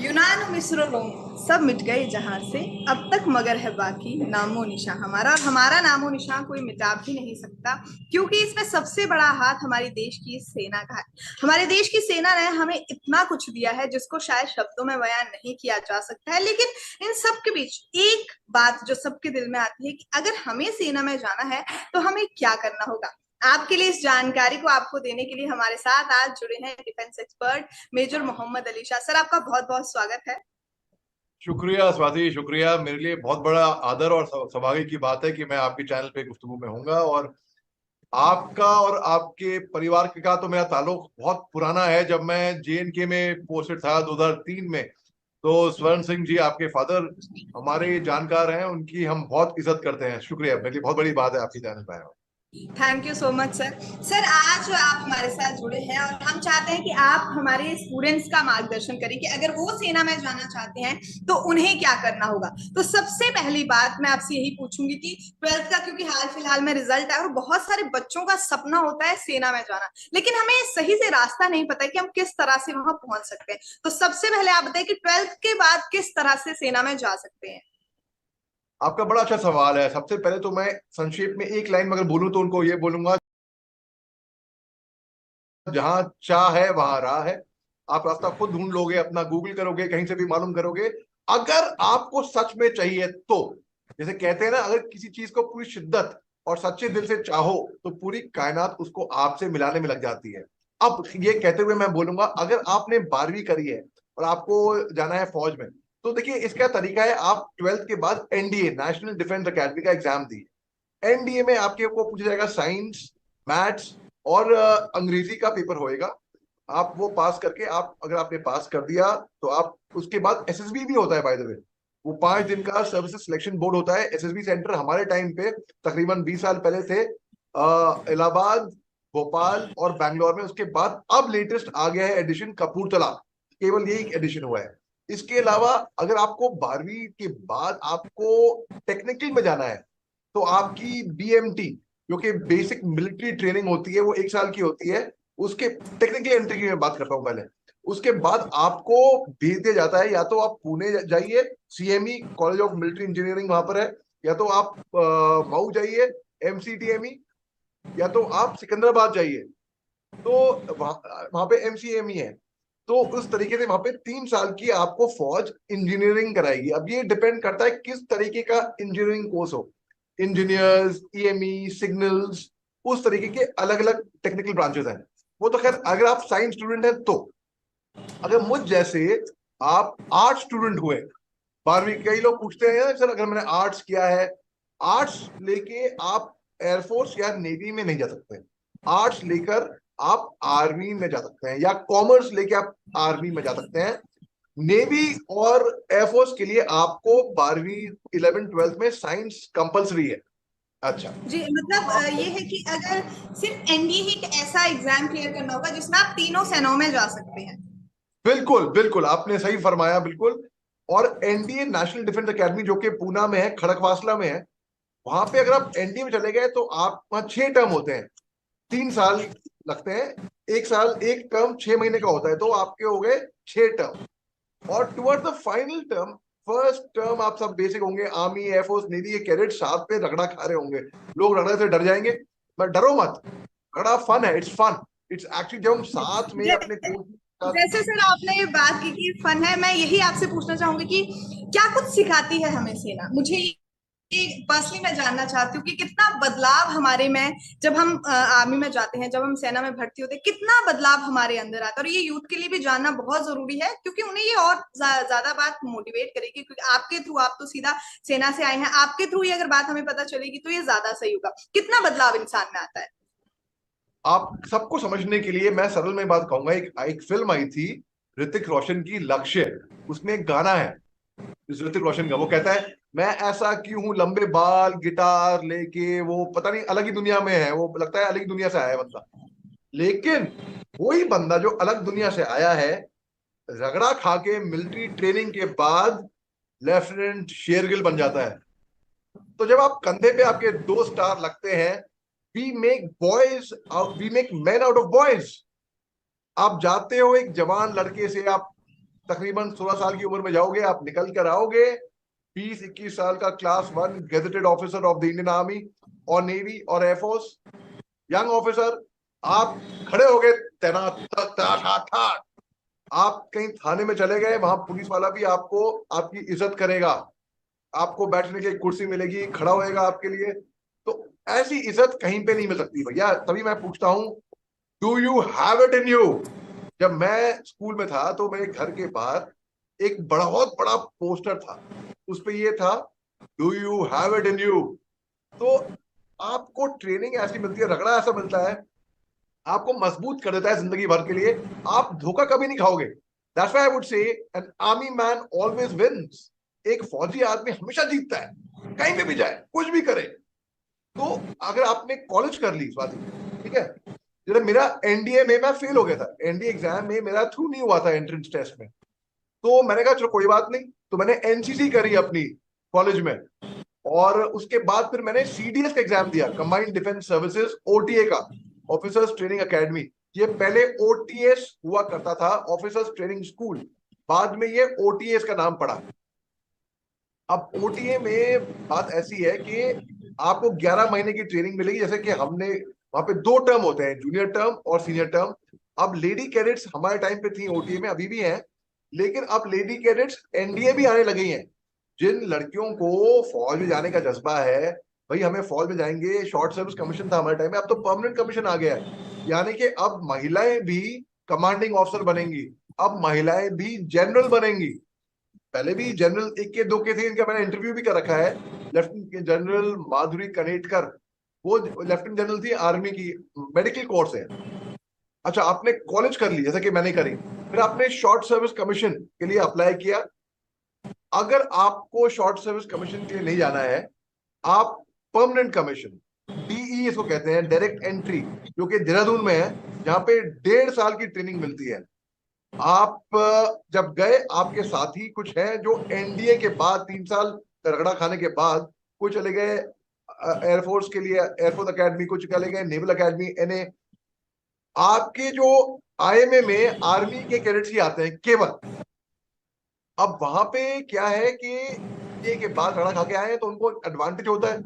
यूनान मिस्र रोम सब मिट गए जहां से। अब तक मगर है बाकी नामो निशां हमारा, और हमारा नामो निशां कोई मिटा भी नहीं सकता, क्योंकि इसमें सबसे बड़ा हाथ हमारे देश की सेना का है। हमारे देश की सेना ने हमें इतना कुछ दिया है जिसको शायद शब्दों में बयान नहीं किया जा सकता है। लेकिन इन सब के बीच एक बात जो सबके दिल में आती है कि अगर हमें सेना में जाना है तो हमें क्या करना होगा। आपके लिए इस जानकारी को आपको देने के लिए हमारे साथ आज जुड़े हैं defence expert major Mohammad Ali Shah. Sir, आपका बहुत बहुत स्वागत है। शुक्रिया स्वाति, शुक्रिया। मेरे लिए बहुत बड़ा आदर और सौभाग्य की बात है कि मैं आपके चैनल पे गुफ्तगू में होऊंगा। और आपका और आपके परिवार का तो मेरा ताल्लुक बहुत पुराना है। जब मैं जेएनके में पोस्टेड था 2003 में, तो स्वर्ण सिंह जी आपके फादर हमारे जानकार हैं, उनकी हम बहुत इज्जत करते हैं। शुक्रिया, मेरे लिए बहुत बड़ी बात है आपकी चैनल पे आया हूं। Thank you so much sir. Sir, आज आप हमारे साथ जुड़े हैं और हम चाहते हैं कि आप हमारे स्टूडेंट्स का मार्गदर्शन करें कि अगर वो सेना में जाना चाहते हैं तो उन्हें क्या करना होगा। तो सबसे पहली बात मैं आपसे यही पूछूंगी कि ट्वेल्थ का, क्योंकि हाल फिलहाल में रिजल्ट है और बहुत सारे बच्चों का सपना होता है सेना में जाना, लेकिन हमें सही से रास्ता नहीं पता है कि हम किस तरह से वहां पहुंच सकते हैं। तो सबसे पहले आप बताइए कि ट्वेल्थ के बाद किस तरह से सेना में जा सकते हैं। आपका बड़ा अच्छा सवाल है। सबसे पहले तो मैं संक्षेप में एक लाइन में अगर बोलूं तो उनको ये बोलूंगा, जहां चाह है वहां राह है। आप रास्ता खुद ढूंढ लोगे, अपना गूगल करोगे, कहीं से भी मालूम करोगे। अगर आपको सच में चाहिए तो, जैसे कहते हैं ना, अगर किसी चीज को पूरी शिद्दत और सच्चे दिल से चाहो तो पूरी कायनात उसको आपसे मिलाने में लग जाती है। अब ये कहते हुए मैं बोलूंगा, अगर आपने 12वीं करी है और आपको जाना है फौज में, तो देखिए इसका तरीका है, आप ट्वेल्थ के बाद एनडीए, नेशनल डिफेंस अकेडमी का एग्जाम दिए। एनडीए में आपके को पूछा जाएगा साइंस, मैथ्स और अंग्रेजी का पेपर होएगा। आप वो पास करके, आप अगर आपने पास कर दिया तो आप उसके बाद एसएसबी भी होता है, बाय द वे। वो 5 दिन का सर्विसेज सिलेक्शन बोर्ड होता है। एसएसबी सेंटर हमारे टाइम पे तकरीबन 20 साल पहले थे इलाहाबाद, भोपाल और बैंगलोर में। उसके बाद अब लेटेस्ट आ गया है एडिशन कपूरथला। केवल यही एडिशन हुआ है। इसके अलावा अगर आपको 12वीं के बाद आपको टेक्निकल में जाना है, तो आपकी बीएमटी, जो कि बेसिक मिलिट्री ट्रेनिंग होती है, वो 1 साल की होती है। उसके टेक्निकल एंट्री की मैं बात करता हूँ पहले। उसके बाद आपको भेज दिया जाता है, या तो आप पुणे जाइए, CME college of military engineering वहां पर है, या तो आप मऊ जाइए, एमसीटीएमई, या तो आप सिकंदराबाद जाइए, तो वहां पे एमसीएमई है। तो उस तरीके से वहां पे 3 साल की आपको फौज इंजीनियरिंग कराएगी। अब ये डिपेंड करता है किस तरीके का इंजीनियरिंग कोर्स हो। इंजीनियर्स, ईएमई, सिग्नल्स, उस तरीके के अलग अलग टेक्निकल ब्रांचेस हैं। वो तो खैर अगर आप साइंस स्टूडेंट हैं तो। अगर मुझ जैसे आप आर्ट स्टूडेंट हुए, 12वीं, कई लोग पूछते हैं सर अगर मैंने आर्ट्स किया है, आर्ट्स लेके आप एयरफोर्स या नेवी में नहीं जा सकते। आर्ट्स लेकर आप आर्मी में जा सकते हैं, या कॉमर्स लेके आप आर्मी में जा सकते हैं। नेवी और एयरफोर्स के लिए आपको 12वीं, 11th 12th में साइंस कंपलसरी है। अच्छा। जी, मतलब ये है कि अगर सिर्फ एनडीए ही एक ऐसा एग्जाम क्लियर करना होगा जिसमें आप तीनों सेनाओं में जा सकते हैं। बिल्कुल बिल्कुल, आपने सही फरमाया, बिल्कुल। और एनडीए नेशनल डिफेंस अकेडमी, जो कि पूना में है, खड़कवासला में है, वहां पे अगर आप एनडीए में चले गए तो आप वहाँ 6 टर्म होते हैं, 3 साल लगते हैं। 1 साल, एक टर्म 6 महीने का होता है, तो आपके हो गए 6 टर्म। और toward the final term, first term आप सब बेसिक होंगे, आर्मी, एयरफोर्स, नेवी के कैडेट साथ में रगड़ा खा रहे होंगे। लोग रगड़े से डर जाएंगे, पर डरो मत। रगड़ा फन है, इट्स फन। इट्स एक्चुअली जब हम साथ में अपने जै- कोच के साथ। जैसे सर आपने ये बात की कि फन है, मैं यही आपसे पूछना चाहूंगी कि क्या कुछ सिखाती है हमें सेना। मुझे ये पर्सनली मैं जानना चाहती हूँ कि कितना बदलाव हमारे में, जब हम आर्मी में जाते हैं, जब हम सेना में भर्ती होते हैं, कितना बदलाव हमारे अंदर आता है। और ये यूथ के लिए भी जानना बहुत जरूरी है, क्योंकि उन्हें ये और ज्यादा बात मोटिवेट करेगी, क्योंकि आपके थ्रू, आप तो सीधा सेना से आए हैं, आपके थ्रू ये अगर बात हमें पता चलेगी तो ये ज्यादा सही होगा। कितना बदलाव इंसान में आता है। आप सबको समझने के लिए मैं सरल में बात कहूंगा। एक एक फिल्म आई थी ऋतिक रोशन की, लक्ष्य। उसमें एक गाना है इस ऋतिक रोशन का, वो कहता है, मैं ऐसा क्यों हूं, लंबे बाल, गिटार लेके, वो पता नहीं अलग ही दुनिया में है, वो लगता है अलग ही दुनिया से आया है बंदा। लेकिन वही बंदा जो अलग दुनिया से आया है, रगड़ा खा के मिलिट्री ट्रेनिंग के बाद लेफ्टिनेंट शेरगिल बन जाता है। तो जब आप कंधे पे आपके 2 स्टार लगते हैं, we make boys, we make man out of boys. आप जाते हो एक जवान लड़के से, आप तकरीबन 16 साल की उम्र में जाओगे, आप निकल कर आओगे 20-21 साल का class 1 gazetted officer of the Indian army और नेवी और एयरफोर्स, यंग ऑफिसर। आप खड़े हो गए तैनात, ठाठ, आप कहीं थाने में चले गए, वहां पुलिस वाला भी आपको, आपकी इज्जत करेगा, आपको बैठने की एक कुर्सी मिलेगी, खड़ा होएगा आपके लिए। तो ऐसी इज्जत कहीं पे नहीं मिल सकती भैया। तभी मैं पूछता हूं, do you have it in you? जब मैं स्कूल में था तो मेरे घर के बाहर एक बहुत बड़ा पोस्टर था, उस पे ये था, do you have it in you? तो आपको ट्रेनिंग ऐसी मिलती है, रगड़ा ऐसा मिलता है, आपको मजबूत कर देता है जिंदगी भर के लिए। आप धोखा कभी नहीं खाओगे। That's why I would say an army man always wins. एक फौजी आदमी हमेशा जीतता है, कहीं पे भी जाए, कुछ भी करे। तो अगर आपने कॉलेज कर ली स्वाति, ठीक है, जरा मेरा एनडीए में मैं फेल हो गया था, एनडीए एग्जाम में मेरा थ्रू नहीं हुआ था एंट्रेंस टेस्ट में। तो मैंने कहा चलो कोई बात नहीं, तो मैंने एनसीसी करी अपनी कॉलेज में, और उसके बाद फिर मैंने सीडीएस का एग्जाम दिया, कंबाइंड डिफेंस सर्विसेज, ओटीए का, ऑफिसर्स ट्रेनिंग एकेडमी। ये पहले ओटीएस हुआ करता था, ऑफिसर्स ट्रेनिंग स्कूल, बाद में ये ओटीएस का नाम पड़ा। अब ओटीए में बात ऐसी है कि आपको 11 महीने की ट्रेनिंग मिलेगी, जैसे कि हमने वहां पे 2 टर्म होते हैं, जूनियर टर्म और सीनियर टर्म। अब लेडी कैडेट्स हमारे टाइम पे थी ओटीए में, अभी भी हैं, लेकिन अब लेडी कैडेट्स एनडीए भी आने लगी हैं। जिन लड़कियों को फौज में जाने का जज्बा है, भाई हमें फौज में जाएंगे, शॉर्ट सर्विस कमीशन था हमारे टाइम में, अब तो परमानेंट कमीशन आ गया है, यानी कि अब महिलाएं भी कमांडिंग ऑफिसर बनेंगी, अब महिलाएं भी जनरल बनेंगी। पहले भी जनरल एक के दो के थे, इनका मैंने इंटरव्यू भी कर रखा है। लेफ्टिनेंट जनरल माधुरी कनेटकर, वो लेफ्टिनेंट जनरल थी आर्मी की, मेडिकल कोर्स है। अच्छा, आपने कॉलेज कर ली जैसे कि मैंने करी, फिर आपने शॉर्ट सर्विस कमीशन के लिए अप्लाई किया। अगर आपको शॉर्ट सर्विस कमीशन के लिए नहीं जाना है, आप परमानेंट कमीशन, डीई इसको कहते हैं, डायरेक्ट एंट्री, जो कि देहरादून में है, जहां पे 1.5 साल की ट्रेनिंग मिलती है। आप जब गए, आपके साथी कुछ हैं जो एनडीए के बाद 3 साल रगड़ा खाने के बाद कुछ चले गए एयरफोर्स के लिए, एयरफोर्स अकेडमी, कुछ चले गए नेवल अकेडमी, एनए। आपके जो आईएमए में आर्मी के कैडेट्स ही आते हैं केवल। अब वहां पे क्या है कि ये के बाद रगड़ा खा के आए हैं तो उनको एडवांटेज होता है।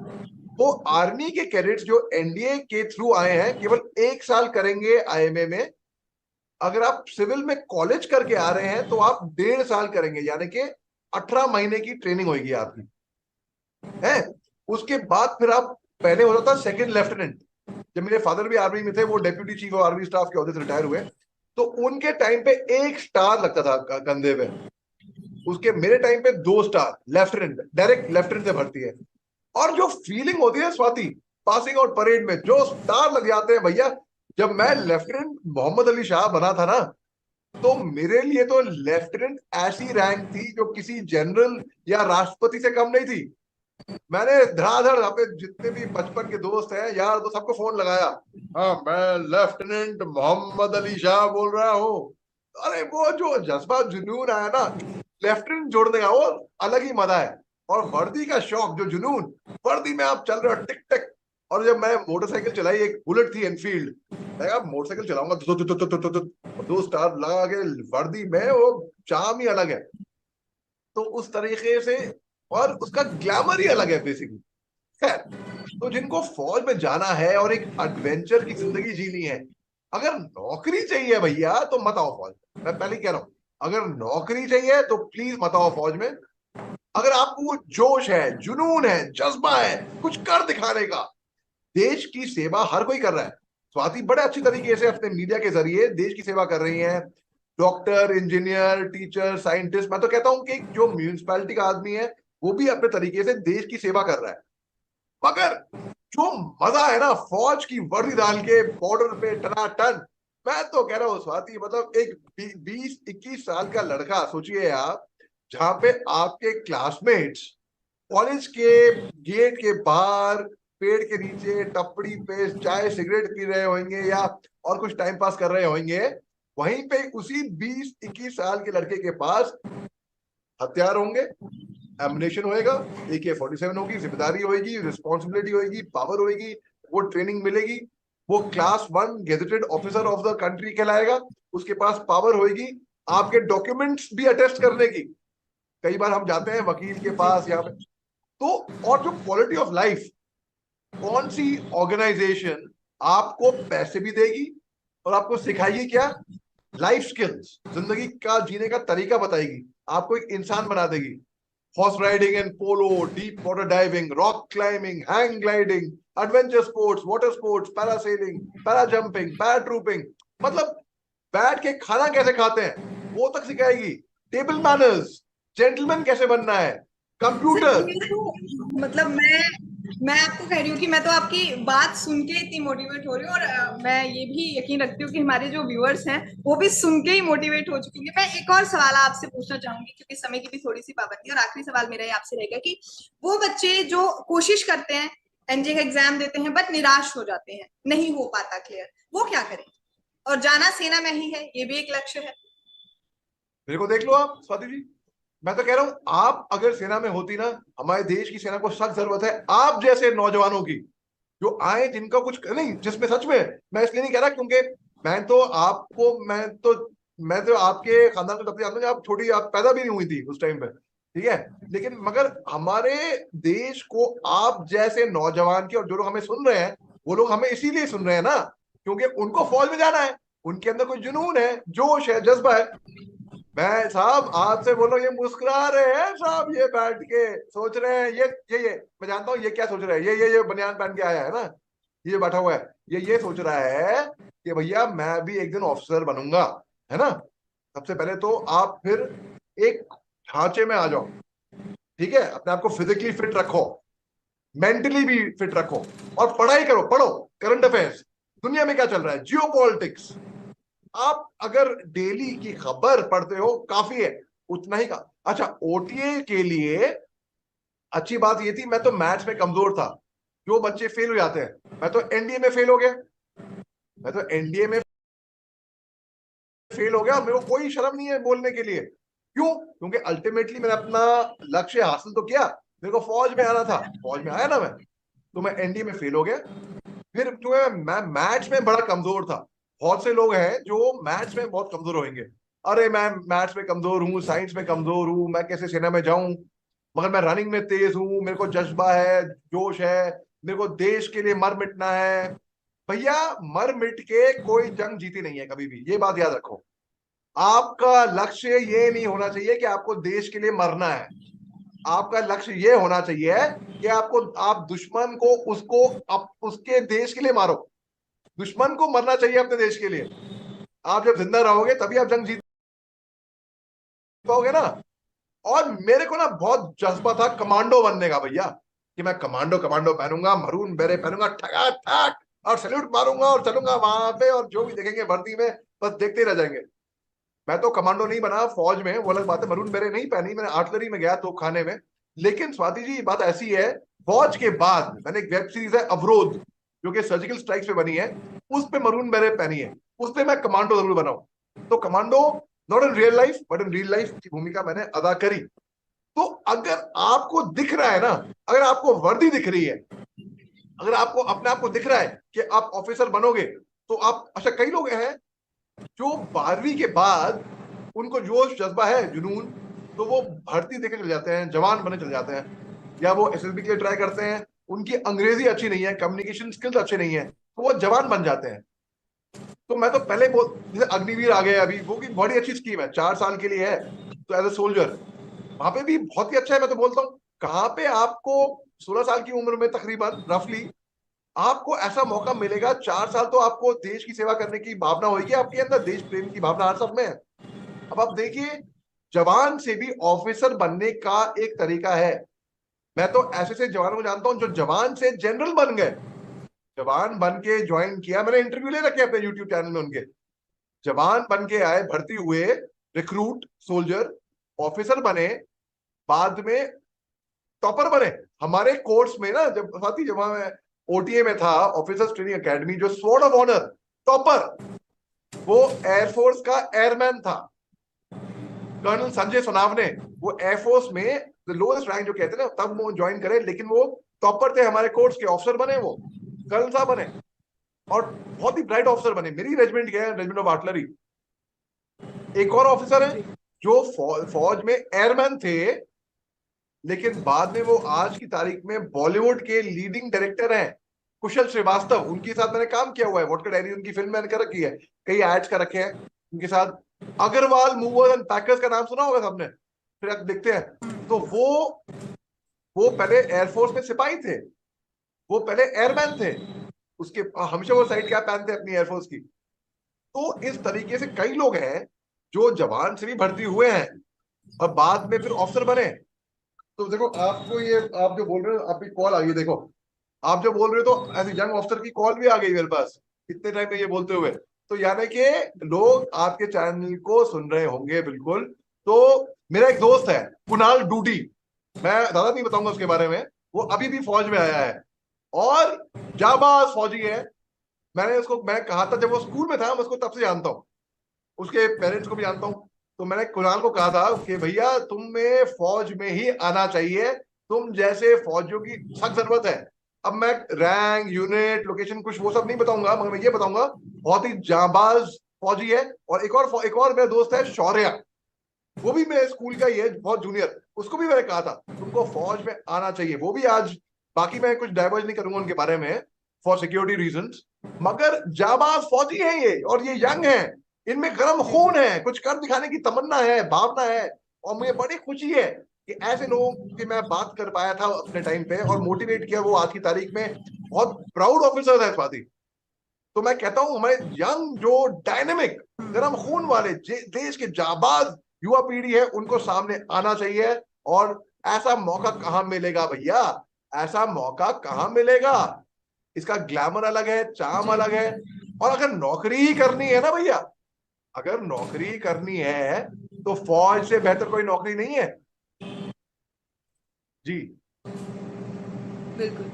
वो आर्मी के कैडेट्स जो एनडीए के थ्रू आए हैं, केवल 1 साल करेंगे आईएमए में। अगर आप सिविल में कॉलेज करके आ रहे हैं तो आप 1.5 साल करेंगे, यानी कि 18 महीने की ट्रेनिंग होगी आपकी, है। उसके बाद फिर आप, पहले होता था सेकंड लेफ्टिनेंट, जब मेरे फादर भी आर्मी में थे, वो deputy chief of army staff के ओहदे से रिटायर हुए, तो उनके टाइम पे 1 स्टार लगता था कंधे पे, उसके मेरे टाइम पे 2 स्टार, लेफ्टिनेंट, डायरेक्ट लेफ्टिनेंट से भर्ती है। और जो फीलिंग होती है स्वाति, पासिंग आउट परेड में जो स्टार लग जाते हैं भैया। जब मैं लेफ्टिनेंट मोहम्मद अली शाह बना था ना, तो मेरे लिए तो लेफ्टिनेंट ऐसी रैंक थी जो किसी जनरल या राष्ट्रपति से कम नहीं थी। मैंने धड़ाधड़ यहाँ पे जितने भी बचपन के दोस्त हैं यार, तो सबको फोन लगाया, हाँ मैं लेफ्टिनेंट मोहम्मद अली शाह बोल रहा हूँ। अरे वो जो जज्बा जुनून आया ना लेफ्टिनेंट जोड़ने का, वो अलग ही मजा है। और वर्दी का शौक, जो जुनून, वर्दी में आप चल रहे हो टिक टिक। और जब मैं मोटरसाइकिल चलाई, एक बुलेट थी एनफील्ड, मोटरसाइकिल चलाऊंगा, 2 स्टार लगा के वर्दी में, वो चाम ही अलग है। तो उस तरीके से, और उसका ग्लैमर ही अलग है बेसिकली। खैर, तो जिनको फौज में जाना है और एक एडवेंचर की जिंदगी जीनी है, अगर नौकरी चाहिए भैया तो मत आओ फौज में। मैं पहले कह रहा हूं, अगर नौकरी चाहिए तो प्लीज मत आओ फौज में। अगर आपको वो जोश है, जुनून है, जज्बा है कुछ कर दिखाने का, देश की सेवा हर कोई कर रहा है। स्वाति बड़े अच्छी तरीके से अपने मीडिया के जरिए देश की सेवा कर रही हैं, डॉक्टर, इंजीनियर, टीचर, साइंटिस्ट। मैं तो कहता हूं कि जो म्यूनिसिपैलिटी का आदमी है वो भी अपने तरीके से देश की सेवा कर रहा है। मगर जो मजा है ना फौज की वर्दी डाल के बॉर्डर पे टनाटन, मैं तो कह रहा हूँ स्वाति, मतलब एक 20-21 साल का लड़का, सोचिए आप, जहां पे आपके क्लासमेट्स कॉलेज के गेट के बाहर पेड़ के नीचे टपड़ी पे चाय सिगरेट पी रहे होंगे या और कुछ टाइम पास कर रहे होंगे, वहीं पे उसी 20-21 साल के लड़के के पास हथियार होंगे, एमुनेशन होएगा, AK-47 होगी, जिम्मेदारी होगी, रिस्पॉन्सिबिलिटी होगी, पावर होगी, वो ट्रेनिंग मिलेगी, वो class 1 gazetted officer of the country कहलाएगा, उसके पास पावर होगी। आपके डॉक्यूमेंट्स भी अटेस्ट करने की। कई बार हम जाते हैं वकील के पास यहाँ पे, तो और जो क्वालिटी ऑफ लाइफ, कौन सी ऑर्गेनाइजेशन आपको पैसे भी देगी और आपको सिखाएगी क्या, लाइफ स्किल्स, जिंदगी का जीने का तरीका बताएगी, आपको एक इंसान बना देगी। Horse riding and polo, deep water diving, rock climbing, hang gliding, adventure sports, water sports, parasailing, para jumping, paratrooping, मतलब बैठ के खाना कैसे खाते हैं वो तक सिखाएगी। टेबल मैनर्स, जेंटलमैन कैसे बनना है, सर कंप्यूटर। ये तो मतलब मैं आपको कह रही हूँ कि मैं तो आपकी बात सुन के इतनी मोटिवेट हो रही हूँ, और मैं ये भी यकीन रखती हूँ कि हमारे जो व्यूअर्स हैं वो भी सुन के ही मोटिवेट हो चुके होंगे। मैं एक और सवाल आपसे पूछना चाहूंगी, क्योंकि समय की भी थोड़ी सी पाबंदी है, और आखिरी सवाल मेरा ये आपसे रहेगा कि वो बच्चे जो कोशिश करते हैं, एनजे का एग्जाम देते हैं, बट निराश हो जाते हैं, नहीं हो पाता क्लियर, वो क्या करें? और जाना सेना में ही है, ये भी एक लक्ष्य है। मेरे को देख लो आप स्वाति जी, मैं तो कह रहा हूं आप अगर सेना में होती ना, हमारे देश की सेना को सख्त जरूरत है आप जैसे नौजवानों की, जो आए जिनका कुछ नहीं, जिसमें सच में, मैं इसलिए नहीं कह रहा क्योंकि मैं तो आपको मैं तो आपके खानदान को तब जानता हूं जब आप छोटी, आप पैदा भी नहीं हुई थी उस टाइम पे, ठीक है। लेकिन मगर हमारे देश को आप जैसे नौजवान की, और जो लोग हमें सुन रहे हैं वो लोग हमें इसीलिए सुन रहे हैं ना, क्योंकि उनको फौज में जाना है, उनके अंदर कोई जुनून है, जोश है, जज्बा है। मैं साहब आपसे बोलो, ये मुस्कुरा रहे हैं साहब, ये बैठ के सोच रहे हैं, ये मैं जानता हूँ ये क्या सोच रहा है, ये बनियान पहन के आया है ना, ये बैठा हुआ है, ये सोच रहा है कि भैया मैं भी एक दिन ऑफिसर बनूंगा, है ना। सबसे पहले तो आप फिर एक ढांचे में आ जाओ, ठीक है, अपने आप को फिजिकली फिट रखो, मेंटली भी फिट रखो, और पढ़ाई करो, पढ़ो करंट अफेयर्स, दुनिया में क्या चल रहा है, जियो पॉलिटिक्स। आप अगर डेली की खबर पढ़ते हो काफी है, उतना ही का। अच्छा, ओटीए के लिए अच्छी बात ये थी, मैं तो मैथ्स में कमजोर था, जो बच्चे फेल हो जाते हैं, मैं तो एनडीए में फेल हो गया, मैं तो एनडीए में फेल हो गया, और मेरे को कोई शर्म नहीं है बोलने के लिए। क्यों? क्योंकि अल्टीमेटली मैंने अपना लक्ष्य हासिल तो किया, मेरे को फौज में आना था, फौज में आया ना मैं, तो मैं एनडीए में फेल हो गया। फिर जो है मैं मैथ्स में बड़ा कमजोर था, बहुत से लोग हैं जो मैथ्स में बहुत कमजोर होंगे, अरे मैं मैथ्स में कमजोर हूँ, साइंस में कमजोर हूँ, मैं कैसे सेना में जाऊं, मगर मैं रनिंग में तेज हूँ, मेरे को जज्बा है, जोश है, मेरे को देश के लिए मर मिटना है। भैया मर मिट के कोई जंग जीती नहीं है कभी भी, ये बात याद रखो। आपका लक्ष्य ये नहीं होना चाहिए कि आपको देश के लिए मरना है, आपका लक्ष्य ये होना चाहिए कि आपको, आप दुश्मन को, उसके देश के लिए मारो। दुश्मन को मरना चाहिए अपने देश के लिए। आप जब जिंदा रहोगे तभी आप जंग जीत पाओगे ना। और मेरे को ना बहुत जज्बा था कमांडो बनने का भैया, कि मैं कमांडो कमांडो पहनूंगा, मरून बेरे पहनूंगा, ठगा ठक, और सैल्यूट मारूंगा और चलूंगा वहां पे, और जो भी देखेंगे वर्दी में बस देखते रह जाएंगे। मैं तो कमांडो नहीं बना फौज में, वो अलग बात है, मरून बेरे नहीं पहनी, मैंने आर्टिलरी में गया तो खाने में। लेकिन स्वाति जी बात ऐसी है, फौज के बाद मैंने एक वेब सीरीज है अवरोध, जो कि सर्जिकल स्ट्राइक्स पे बनी है, उस पे मरून बेरे पहनी है, उस पे मैं कमांडो जरूर बनाऊं। तो commando, not in real life but in real life की भूमिका मैंने अदा करी। तो अगर आपको दिख रहा है ना, अगर आपको वर्दी दिख रही है, अगर आपको अपने आप को दिख रहा है कि आप ऑफिसर बनोगे, तो आप, अच्छा कई लोग हैं जो 12वीं के बाद उनको जोश जज्बा है, जुनून, तो वो भर्ती देके चले जाते हैं, जवान बने चले जाते हैं, या वो एसएसबी के लिए ट्राई करते हैं, उनकी अंग्रेजी अच्छी नहीं है, कम्युनिकेशन स्किल्स अच्छे नहीं है, तो वो जवान बन जाते हैं। तो मैं तो पहले बहुत, जैसे अग्निवीर आ गए अभी, वो भी बड़ी अच्छी स्कीम है, 4 साल के लिए है, तो एज ए सोल्जर वहां पे भी बहुत ही अच्छा है। मैं तो बोलता हूँ कहाँ पे आपको 16 साल की उम्र में तकरीबन रफली आपको ऐसा मौका मिलेगा, 4 साल तो आपको देश की सेवा करने की भावना होगी आपके अंदर, देश प्रेम की भावना हर सब में है। अब आप देखिए, जवान से भी ऑफिसर बनने का एक तरीका है। मैं तो ऐसे से जवानों को जानता हूं जो जवान से जनरल बन गए, जवान बन के ज्वाइन किया, मैंने इंटरव्यू ले रखे अपने यूट्यूब चैनल में उनके, जवान बन के आए, भर्ती हुए, रिक्रूट, सोल्जर, ऑफिसर बने, बाद में टॉपर बने। हमारे कोर्स में ना, जब साथी, जब मैं ओटीए में था, ऑफिसर्स ट्रेनिंग एकेडमी, जो स्वॉर्ड ऑफ ऑनर टॉपर, वो एयरफोर्स का एयरमैन था, कर्नल संजय सोनावने। वो एयरफोर्स में लोएस्ट रैंक जो कहते हैं ना, तब वो ज्वाइन करे, लेकिन वो टॉपर थे हमारे कोर्स के, ऑफिसर बने, वो कर्नल साहब बने, और बहुत ही ब्राइट ऑफिसर बने। मेरी रेजिमेंट गया, रेजिमेंट ऑफ आर्टिलरी, एक और ऑफिसर है जी। जो फौज में एयरमैन थे, लेकिन बाद में वो आज की तारीख में बॉलीवुड के लीडिंग डायरेक्टर हैं, कुशल श्रीवास्तव। उनके साथ मैंने काम किया हुआ है, वोडका डायरी उनकी फिल्म मैंने कर रखी है, कई एड्स कर रखे हैं उनके साथ। अग्रवाल मूवर्स एंड पैकर्स का नाम सुना होगा सबने, फिर आप देखते हैं। तो वो पहले एयरफोर्स में सिपाही थे, वो पहले एयरमैन थे। उसके हमेशा वो साइड कैप पहनते हैं अपनी एयरफोर्स की। तो इस तरीके से कई लोग हैं जो जवान से भी भर्ती हुए हैं और बाद में फिर ऑफिसर बने। तो देखो आपको ये, आप जो बोल रहे हो, आपकी कॉल आ गई, देखो आप जो बोल रहे हो, तो ऐसे यंग ऑफिसर की कॉल भी आ गई मेरे पास इतने टाइम में ये बोलते हुए। तो यानी कि लोग आपके चैनल को सुन रहे होंगे बिल्कुल। तो मेरा एक दोस्त है कुणाल डूडी, मैं ज्यादा नहीं बताऊंगा उसके बारे में, वो अभी भी फौज में आया है और जाबाज फौजी है। मैं कहा था जब वो स्कूल में था, मैं उसको तब से जानता हूँ, उसके पेरेंट्स को भी जानता हूँ। तो मैंने कुणाल को कहा था कि भैया तुम्हें फौज में ही आना चाहिए, तुम जैसे फौजियों की सख्त जरूरत है। अब मैं रैंक यूनिट लोकेशन कुछ वो सब नहीं बताऊंगा, मगर मैं ये बताऊंगा बहुत ही जाबाज फौजी है। और एक और मेरा दोस्त है शौर्य, वो भी मेरे स्कूल का ही है, बहुत जूनियर। उसको भी मैंने कहा था तुमको फौज में आना चाहिए, वो भी आज। बाकी मैं कुछ डाइवर्ज नहीं करूंगा उनके बारे में फॉर सिक्योरिटी रीजंस, मगर जाबाज फौजी हैं ये, और ये यंग हैं, इनमें गर्म जी। खून है, कुछ कर दिखाने की तमन्ना है, भावना है। और मुझे बड़ी खुशी है कि ऐसे लोगों की मैं बात कर पाया था अपने टाइम पे और मोटिवेट किया, वो आज की तारीख में बहुत प्राउड ऑफिसर है स्वाति। तो मैं कहता हूं हमारे यंग जो डायनेमिक गर्म खून वाले देश के जाबाज युवा पीढ़ी है, उनको सामने आना चाहिए। और ऐसा मौका कहां मिलेगा भैया, ऐसा मौका कहां मिलेगा। इसका ग्लैमर अलग है, चाम जी। अलग है। और अगर नौकरी ही करनी है ना भैया, अगर नौकरी ही करनी है तो फौज से बेहतर कोई नौकरी नहीं है जी। बिल्कुल।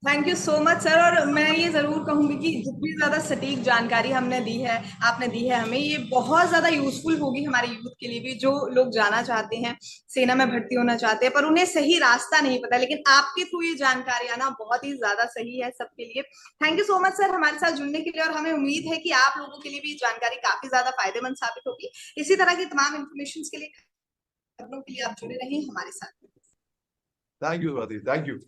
Thank you so much sir. और मैं ये जरूर कहूंगी कि जितनी ज्यादा सटीक जानकारी हमने दी है, आपने दी है हमें, ये बहुत ज्यादा यूजफुल होगी हमारे यूथ के लिए भी, जो लोग जाना चाहते हैं, सेना में भर्ती होना चाहते हैं, पर उन्हें सही रास्ता नहीं पता। लेकिन आपके थ्रू ये जानकारी आना बहुत ही ज्यादा सही है सबके लिए। Thank you so much sir हमारे साथ जुड़ने के लिए, और हमें उम्मीद है कि आप लोगों के लिए भी जानकारी काफी ज्यादा फायदेमंद साबित होगी। इसी तरह की तमाम इन्फॉर्मेशन के लिए, खबरों के लिए आप जुड़े रहें हमारे साथ। Thank you Swati, thank you.